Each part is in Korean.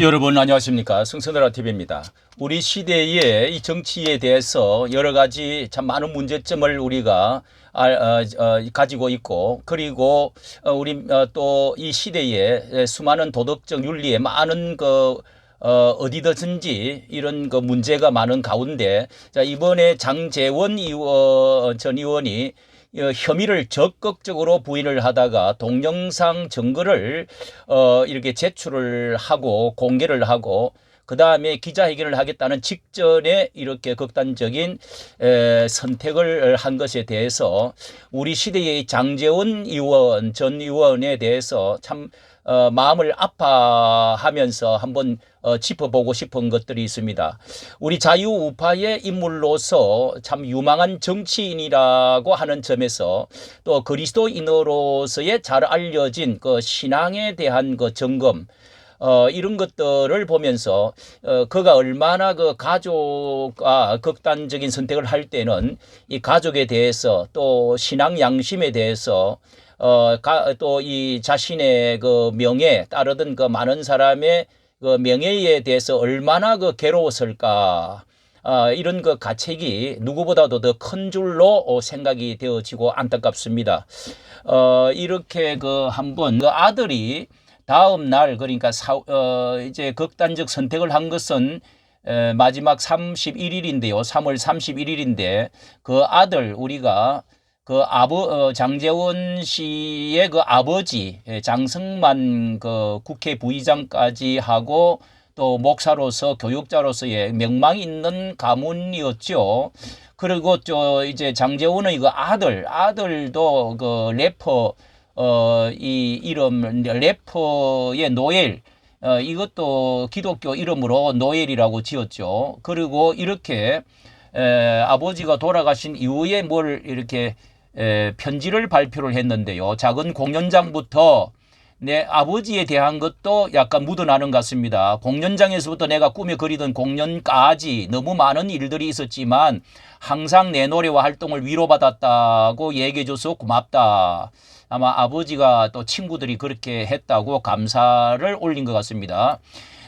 여러분 안녕하십니까, 승선나라TV입니다. 우리 시대의 이 정치에 대해서 여러 가지 참 많은 문제점을 우리가 가지고 있고, 그리고 우리 또 이 시대에 수많은 도덕적 윤리에 많은 어디든지 이런 문제가 많은 가운데, 자, 이번에 장제원 전 의원이 혐의를 적극적으로 부인을 하다가 동영상 증거를 이렇게 제출을 하고 공개를 하고, 그 다음에 기자회견을 하겠다는 직전에 이렇게 극단적인 선택을 한 것에 대해서 우리 시대의 장제원 의원 전 의원에 대해서 참 마음을 아파하면서 한번 짚어보고 싶은 것들이 있습니다. 우리 자유우파의 인물로서 참 유망한 정치인이라고 하는 점에서, 또 그리스도인으로서의 잘 알려진 그 신앙에 대한 그 점검, 이런 것들을 보면서 그가 얼마나 그 가족과 극단적인 선택을 할 때는 이 가족에 대해서, 또 신앙 양심에 대해서, 또 이 자신의 그 명예 따르던 그 많은 사람의 그 명예에 대해서 얼마나 그 괴로웠을까. 이런 그 가책이 누구보다도 더 큰 줄로 생각이 되어지고 안타깝습니다. 이렇게 그 한번 그 아들이 다음 날, 그러니까 이제 극단적 선택을 한 것은 마지막 31일인데요. 3월 31일인데 그 아들, 우리가 그 장제원 씨의 그 아버지 장성만 그 국회 부의장까지 하고, 또 목사로서 교육자로서의 명망 있는 가문이었죠. 그리고 이제 장제원의 그 아들도 그 래퍼, 이 이름 래퍼의 노엘, 이것도 기독교 이름으로 노엘이라고 지었죠. 그리고 이렇게 아버지가 돌아가신 이후에 뭘 이렇게 편지를 발표를 했는데요. 작은 공연장부터 내 아버지에 대한 것도 약간 묻어나는 것 같습니다. 공연장에서부터 내가 꿈에 그리던 공연까지 너무 많은 일들이 있었지만 항상 내 노래와 활동을 위로받았다고 얘기해줘서 고맙다. 아마 아버지가 또 친구들이 그렇게 했다고 감사를 올린 것 같습니다.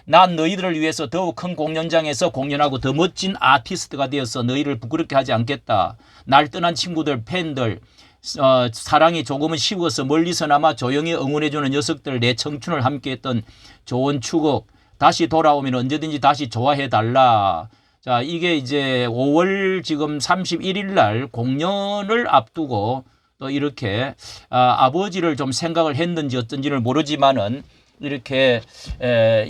난 너희들을 위해서 더욱 큰 공연장에서 공연하고 더 멋진 아티스트가 되어서 너희를 부끄럽게 하지 않겠다. 날 떠난 친구들, 팬들, 사랑이 조금은 식어서 멀리서나마 조용히 응원해주는 녀석들, 내 청춘을 함께했던 좋은 추억, 다시 돌아오면 언제든지 다시 좋아해달라. 자, 이게 이제 5월 지금 31일 날 공연을 앞두고 또 이렇게 아버지를 좀 생각을 했는지 어쩐지를 모르지만은 이렇게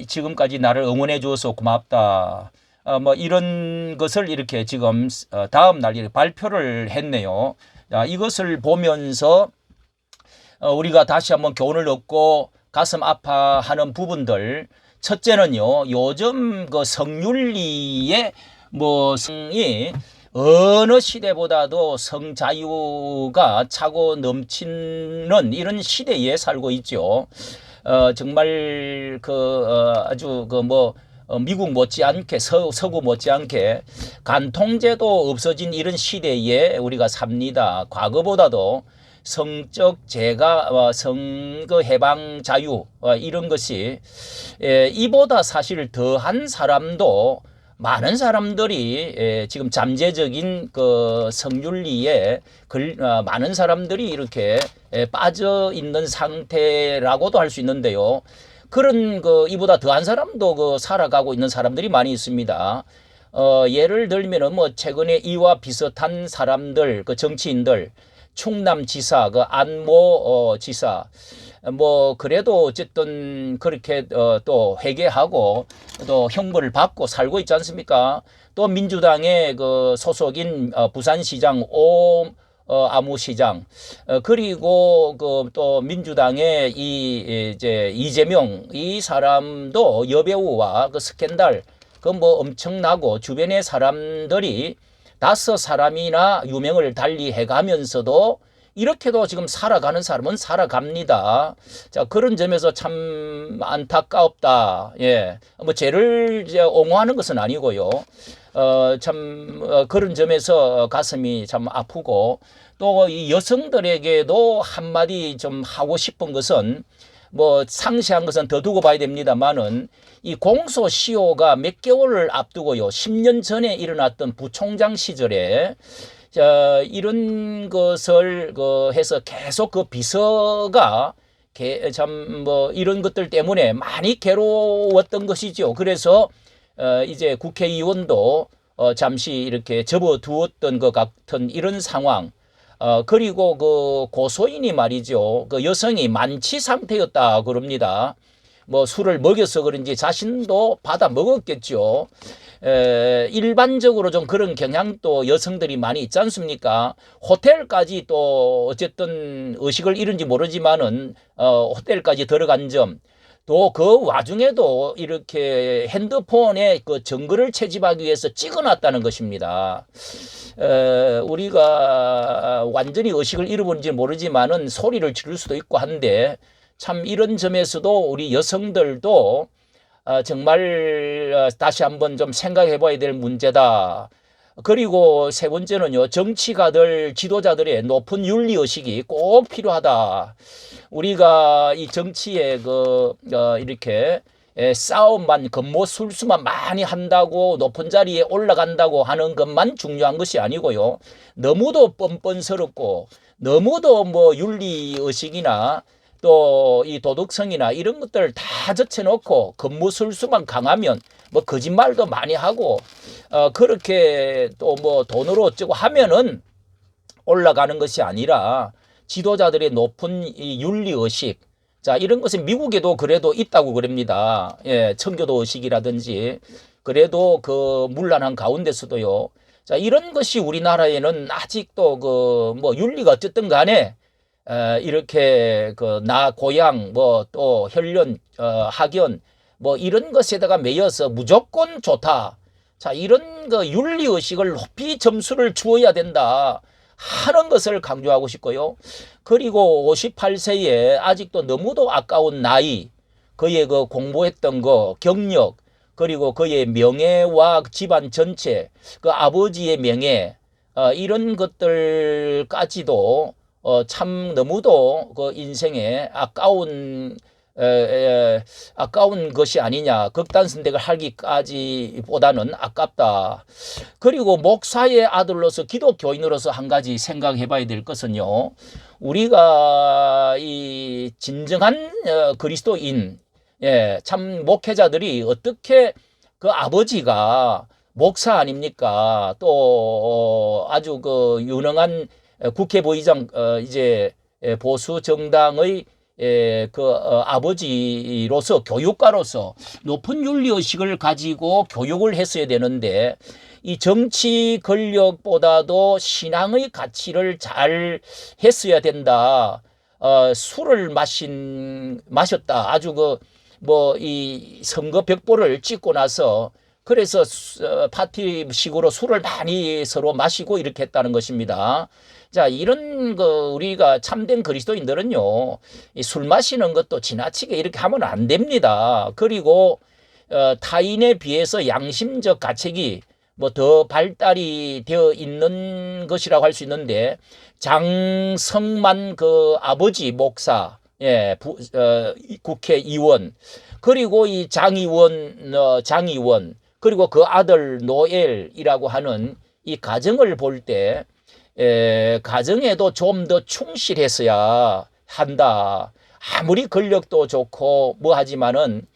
지금까지 나를 응원해 주어서 고맙다. 뭐 이런 것을 이렇게 지금 다음 날 이렇게 발표를 했네요. 이것을 보면서 우리가 다시 한번 교훈을 얻고 가슴 아파하는 부분들, 첫째는요, 요즘 그 성윤리의 뭐 성이 어느 시대보다도 성자유가 차고 넘치는 이런 시대에 살고 있죠. 정말 아주 미국 못지않게 서구 못지않게 간통죄도 없어진 이런 시대에 우리가 삽니다. 과거보다도 성적 제가, 선거 해방 자유, 이런 것이 이보다 사실 더한 사람도 많은 사람들이 지금 잠재적인 그 성윤리에 많은 사람들이 이렇게 빠져 있는 상태라고도 할 수 있는데요. 그런 이보다 더한 사람도 살아가고 있는 사람들이 많이 있습니다. 예를 들면은 뭐 최근에 이와 비슷한 사람들, 그 정치인들, 충남지사, 안모 지사, 뭐 그래도 어쨌든 그렇게 또 회개하고 또 형벌을 받고 살고 있지 않습니까? 또 민주당의 그 소속인 부산시장 아무시장, 그리고 또 민주당의 이제 이재명 이 사람도 여배우와 그 스캔들 뭐 엄청나고 주변의 사람들이 5사람이나 유명을 달리 해가면서도 이렇게도 지금 살아가는 사람은 살아갑니다. 자, 그런 점에서 참 안타깝다. 예. 뭐 죄를 이제 옹호하는 것은 아니고요. 그런 점에서 가슴이 참 아프고, 또 이 여성들에게도 한마디 좀 하고 싶은 것은, 뭐 상세한 것은 더 두고 봐야 됩니다만은 이 공소시효가 몇 개월을 앞두고요. 10년 전에 일어났던 부총장 시절에 이런 것을 해서 계속 그 비서가 참 뭐 이런 것들 때문에 많이 괴로웠던 것이죠. 그래서 이제 국회의원도 잠시 이렇게 접어두었던 것 같은 이런 상황. 그리고 그 고소인이 말이죠. 그 여성이 만취 상태였다 그럽니다. 뭐 술을 먹여서 그런지 자신도 받아 먹었겠죠. 일반적으로 좀 그런 경향도 여성들이 많이 있지 않습니까? 호텔까지 또 어쨌든 의식을 잃은지 모르지만은 호텔까지 들어간 점, 또 그 와중에도 이렇게 핸드폰에 그 증거를 채집하기 위해서 찍어놨다는 것입니다. 우리가 완전히 의식을 잃어버린지 모르지만은 소리를 지를 수도 있고 한데 참 이런 점에서도 우리 여성들도 정말 다시 한번 좀 생각해 봐야 될 문제다. 그리고 세 번째는요, 정치가들, 지도자들의 높은 윤리의식이 꼭 필요하다. 우리가 이 정치에 이렇게 싸움만, 겉모술수만 많이 한다고 높은 자리에 올라간다고 하는 것만 중요한 것이 아니고요. 너무도 뻔뻔스럽고, 너무도 뭐 윤리의식이나 또 이 도덕성이나 이런 것들을 다 젖혀놓고 겉모술수만 강하면 뭐 거짓말도 많이 하고 그렇게 또 뭐 돈으로 어쩌고 하면은 올라가는 것이 아니라 지도자들의 높은 이 윤리의식, 자 이런 것은 미국에도 그래도 있다고 그럽니다. 예, 청교도 의식이라든지 그래도 그 문란한 가운데서도요. 자 이런 것이 우리나라에는 아직도 그 뭐 윤리가 어쨌든 간에 이렇게 그 나 고향 뭐 또 혈연 학연 뭐 이런 것에다가 매여서 무조건 좋다. 자 이런 그 윤리 의식을 높이 점수를 주어야 된다 하는 것을 강조하고 싶고요. 그리고 58세에 아직도 너무도 아까운 나이, 그의 그 공부했던 거, 경력, 그리고 그의 명예와 집안 전체, 그 아버지의 명예, 이런 것들까지도 참 너무도 그 인생에 아까운 것이 아니냐, 극단 선택을 하기까지보다는 아깝다. 그리고 목사의 아들로서 기독교인으로서 한 가지 생각해 봐야 될 것은요, 우리가 이 진정한 그리스도인, 참 목회자들이 어떻게 그 아버지가 목사 아닙니까? 또 아주 그 유능한 국회 부의장 이제 보수 정당의 아버지로서 교육가로서 높은 윤리의식을 가지고 교육을 했어야 되는데 이 정치 권력보다도 신앙의 가치를 잘 했어야 된다. 술을 마셨다. 아주 뭐 이 선거 벽보를 찍고 나서 그래서 파티식으로 술을 많이 서로 마시고 이렇게 했다는 것입니다. 자, 이런 거 우리가 참된 그리스도인들은요, 술 마시는 것도 지나치게 이렇게 하면 안 됩니다. 그리고 타인에 비해서 양심적 가책이 뭐 더 발달이 되어 있는 것이라고 할 수 있는데 장성만 그 아버지 목사, 국회의원, 그리고 이 장의원, 그리고 그 아들 노엘이라고 하는 이 가정을 볼 때 가정에도 좀 더 충실했어야 한다. 아무리 권력도 좋고 뭐 하지만은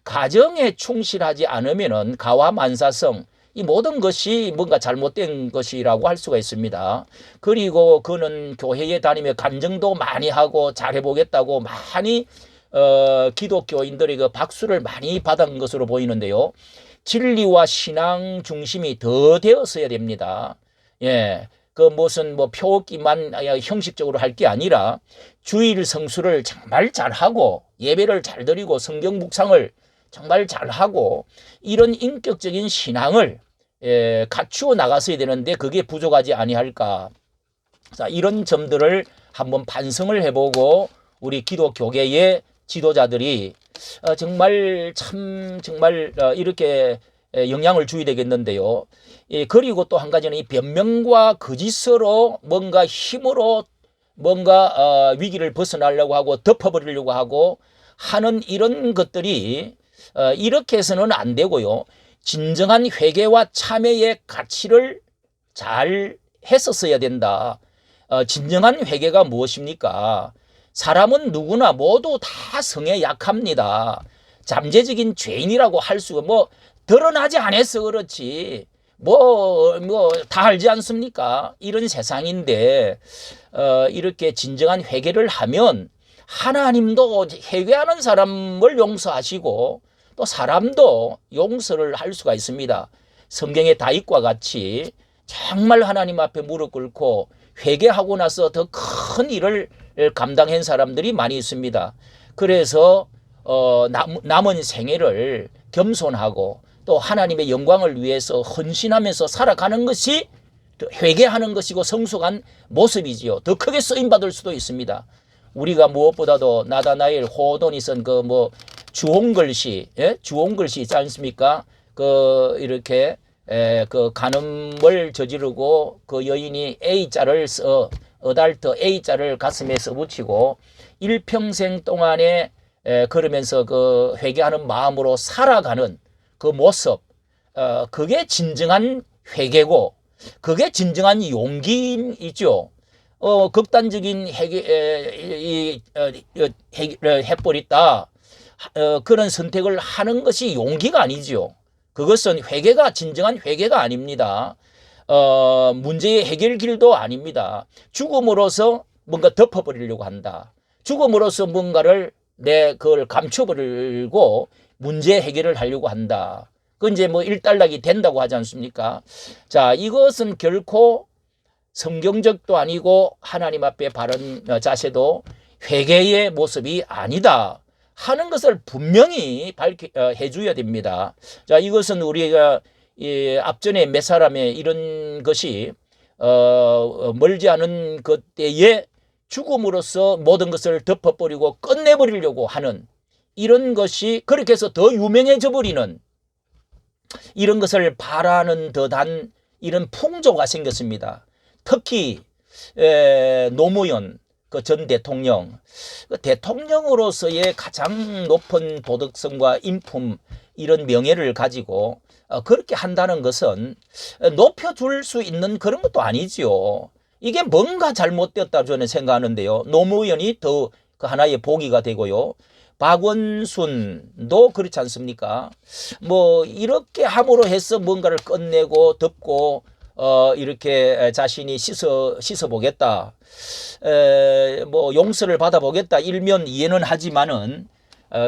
가정에 충실하지 않으면은 가와만사성, 이 모든 것이 뭔가 잘못된 것이라고 할 수가 있습니다. 그리고 그는 교회에 다니며 간증도 많이 하고 잘해보겠다고 많이 기독교인들이 그 박수를 많이 받은 것으로 보이는데요. 진리와 신앙 중심이 더 되었어야 됩니다. 예. 그 무슨 뭐 표기만 형식적으로 할 게 아니라 주일 성수를 정말 잘하고 예배를 잘 드리고 성경 묵상을 정말 잘하고 이런 인격적인 신앙을 갖추어 나갔어야 되는데 그게 부족하지 아니할까. 자, 이런 점들을 한번 반성을 해보고 우리 기독교계의 지도자들이 정말 이렇게 영향을 줘야 되겠는데요. 그리고 또 한 가지는 이 변명과 거짓으로 뭔가 힘으로 뭔가 위기를 벗어나려고 하고 덮어버리려고 하고 하는 이런 것들이 이렇게 해서는 안 되고요. 진정한 회개와 참회의 가치를 잘 했었어야 된다. 진정한 회개가 무엇입니까? 사람은 누구나 모두 다 성에 약합니다. 잠재적인 죄인이라고 할 수가 드러나지 않아서 그렇지 다 알지 않습니까? 이런 세상인데 이렇게 진정한 회개를 하면 하나님도 회개하는 사람을 용서하시고 또 사람도 용서를 할 수가 있습니다. 성경의 다윗과 같이 정말 하나님 앞에 무릎 꿇고 회개하고 나서 더 큰 일을 감당한 사람들이 많이 있습니다. 그래서 남은 생애를 겸손하고 또 하나님의 영광을 위해서 헌신하면서 살아가는 것이 회개하는 것이고 성숙한 모습이지요. 더 크게 쓰임받을 수도 있습니다. 우리가 무엇보다도 나다나엘 호도니선 주홍글씨, 예? 주홍글씨 있지 않습니까? 이렇게 간음을 저지르고 그 여인이 A자를 어달트 A자를 가슴에 써붙이고 일평생 동안에 그러면서 회개하는 마음으로 살아가는 그 모습, 그게 진정한 회개고 그게 진정한 용기이죠. 극단적인 회개를 해버렸다. 그런 선택을 하는 것이 용기가 아니죠. 그것은 회개가 진정한 회개가 아닙니다. 문제의 해결길도 아닙니다. 죽음으로써 뭔가 덮어버리려고 한다. 죽음으로써 뭔가를 그걸 감춰버리고 문제 해결을 하려고 한다. 그건 이제 일단락이 된다고 하지 않습니까? 자, 이것은 결코 성경적도 아니고 하나님 앞에 바른 자세도 회개의 모습이 아니다 하는 것을 분명히 해줘야 됩니다. 자, 이것은 우리가 앞전에 몇 사람의 이런 것이 멀지 않은 그때에 죽음으로써 모든 것을 덮어버리고 끝내버리려고 하는 이런 것이 그렇게 해서 더 유명해져 버리는 이런 것을 바라는 듯한 이런 풍조가 생겼습니다. 특히 노무현 전 대통령, 대통령으로서의 가장 높은 도덕성과 인품 이런 명예를 가지고 그렇게 한다는 것은 높여줄 수 있는 그런 것도 아니지요. 이게 뭔가 잘못되었다 저는 생각하는데요. 노무현이 더 그 하나의 보기가 되고요. 박원순도 그렇지 않습니까? 이렇게 함으로 해서 뭔가를 끝내고 덮고 이렇게 자신이 씻어보겠다. 용서를 받아보겠다. 일면 이해는 하지만은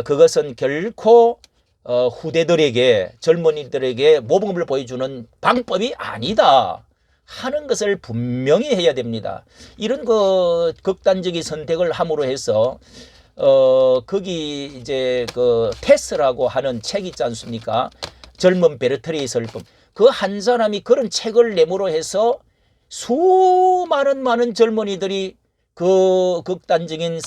그것은 결코 후대들에게 젊은이들에게 모범을 보여주는 방법이 아니다 하는 것을 분명히 해야 됩니다. 이런 극단적인 선택을 함으로 해서 거기 이제 테스라고 하는 책 있지 않습니까? 젊은 베르트리의 설법. 그 한 사람이 그런 책을 내므로 해서 수많은 젊은이들이 그 극단적인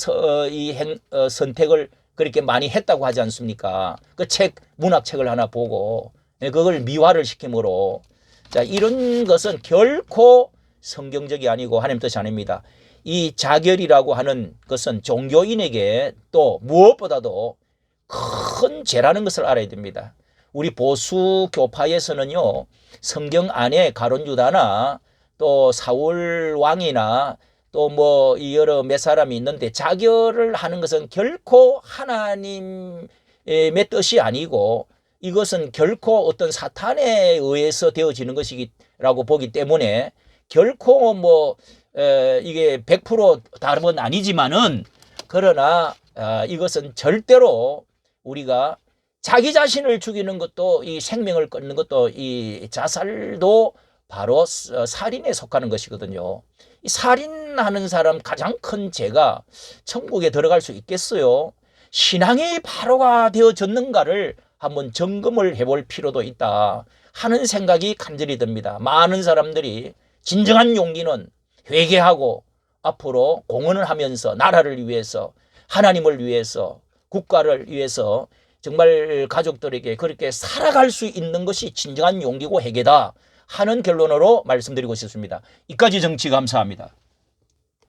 선택을 그렇게 많이 했다고 하지 않습니까? 그 문학책을 하나 보고 그걸 미화를 시키므로 자, 이런 것은 결코 성경적이 아니고 하나님 뜻이 아닙니다. 이 자결이라고 하는 것은 종교인에게 또 무엇보다도 큰 죄라는 것을 알아야 됩니다. 우리 보수 교파에서는요, 성경 안에 가룟 유다나 또 사울 왕이나 또 여러 몇 사람이 있는데 자결을 하는 것은 결코 하나님의 뜻이 아니고 이것은 결코 어떤 사탄에 의해서 되어지는 것이라고 보기 때문에 결코 이게 100% 다름은 아니지만은 그러나 이것은 절대로 우리가 자기 자신을 죽이는 것도 이 생명을 끊는 것도 이 자살도 바로 살인에 속하는 것이거든요. 이 살인하는 사람 가장 큰 죄가 천국에 들어갈 수 있겠어요? 신앙이 바로가 되어졌는가를 한번 점검을 해볼 필요도 있다 하는 생각이 간절히 듭니다. 많은 사람들이 진정한 용기는 회개하고 앞으로 공헌을 하면서 나라를 위해서 하나님을 위해서 국가를 위해서 정말 가족들에게 그렇게 살아갈 수 있는 것이 진정한 용기고 회개다 하는 결론으로 말씀드리고 싶습니다. 이까지 정치 감사합니다.